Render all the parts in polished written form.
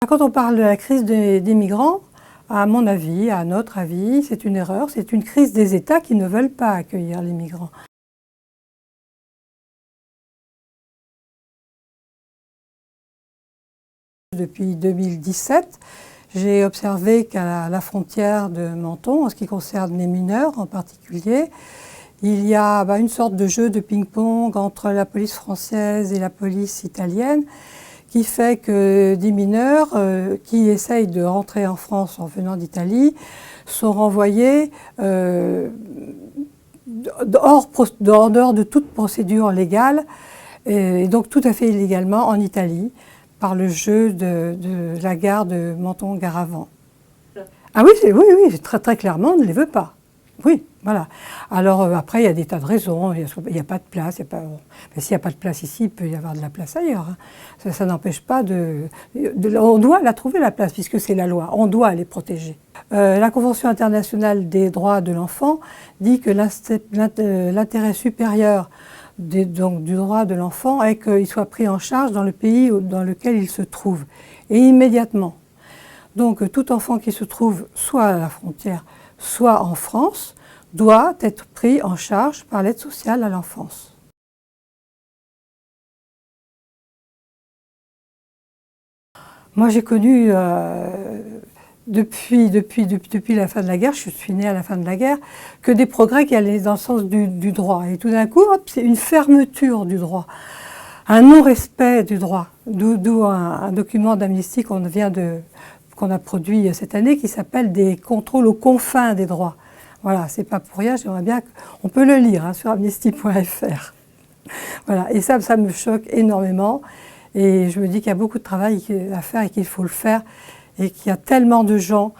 Quand on parle de la crise des migrants, à mon avis, à notre avis, c'est une erreur, c'est une crise des États qui ne veulent pas accueillir les migrants. Depuis 2017, j'ai observé qu'à la frontière de Menton, en ce qui concerne les mineurs en particulier, il y a une sorte de jeu de ping-pong entre la police française et la police italienne qui fait que des mineurs qui essayent de rentrer en France en venant d'Italie sont renvoyés en dehors de toute procédure légale et donc tout à fait illégalement en Italie par le jeu de la gare de Menton-Garavan. Ah oui, oui, très, très clairement, on ne les veut pas. Oui, voilà. Alors après, il y a des tas de raisons. Il n'y a pas de place. Mais s'il n'y a pas de place ici, il peut y avoir de la place ailleurs. Hein. Ça n'empêche pas on doit la trouver, la place, puisque c'est la loi. On doit les protéger. La Convention internationale des droits de l'enfant dit que l'intérêt supérieur du droit de l'enfant est qu'il soit pris en charge dans le pays dans lequel il se trouve, et immédiatement. Donc tout enfant qui se trouve soit à la frontière, soit en France, doit être pris en charge par l'aide sociale à l'enfance. Moi j'ai connu, depuis la fin de la guerre, je suis née à la fin de la guerre, que des progrès qui allaient dans le sens du droit. Et tout d'un coup, c'est une fermeture du droit, un non-respect du droit, d'où un document d'Amnesty qu'on a produit cette année qui s'appelle « Des contrôles aux confins des droits ». Voilà, c'est pas pour rien, j'aimerais bien qu'on peut le lire sur amnesty.fr. Voilà, et ça me choque énormément. Et je me dis qu'il y a beaucoup de travail à faire et qu'il faut le faire. Et qu'il y a tellement de gens,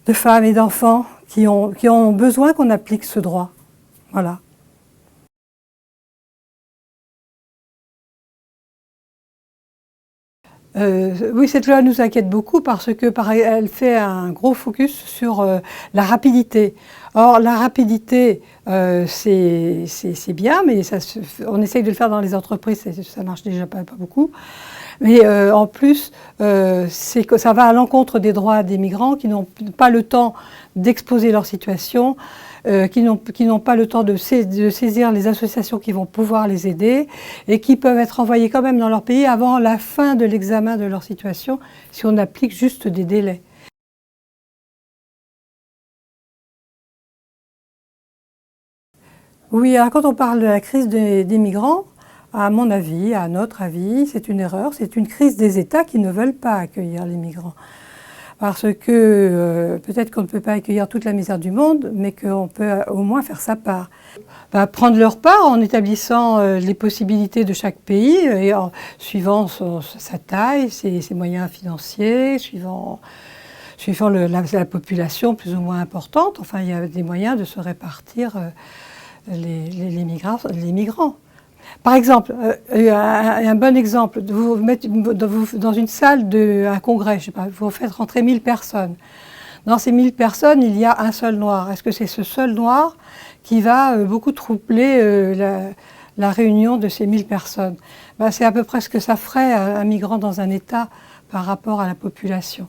de femmes et d'enfants qui ont besoin qu'on applique ce droit. Voilà. Oui, cette loi nous inquiète beaucoup parce qu'elle fait un gros focus sur la rapidité. Or, la rapidité, c'est bien, mais on essaye de le faire dans les entreprises, ça marche déjà pas beaucoup. Mais en plus, ça va à l'encontre des droits des migrants qui n'ont pas le temps d'exposer leur situation, qui n'ont pas le temps de saisir les associations qui vont pouvoir les aider et qui peuvent être envoyés quand même dans leur pays avant la fin de l'examen de leur situation si on applique juste des délais. Oui, alors quand on parle de la crise des migrants, à mon avis, à notre avis, c'est une erreur, c'est une crise des États qui ne veulent pas accueillir les migrants. Parce que peut-être qu'on ne peut pas accueillir toute la misère du monde, mais qu'on peut au moins faire sa part. Prendre leur part en établissant les possibilités de chaque pays, suivant sa taille, ses moyens financiers, suivant la population plus ou moins importante. Enfin, il y a des moyens de se répartir les migrants. Par exemple, un bon exemple, vous mettez dans une salle d'un congrès, je sais pas, vous faites rentrer 1000 personnes. Dans ces 1000 personnes, il y a un seul noir. Est-ce que c'est ce seul noir qui va beaucoup troubler la réunion de ces 1000 personnes? C'est à peu près ce que ça ferait un migrant dans un État par rapport à la population.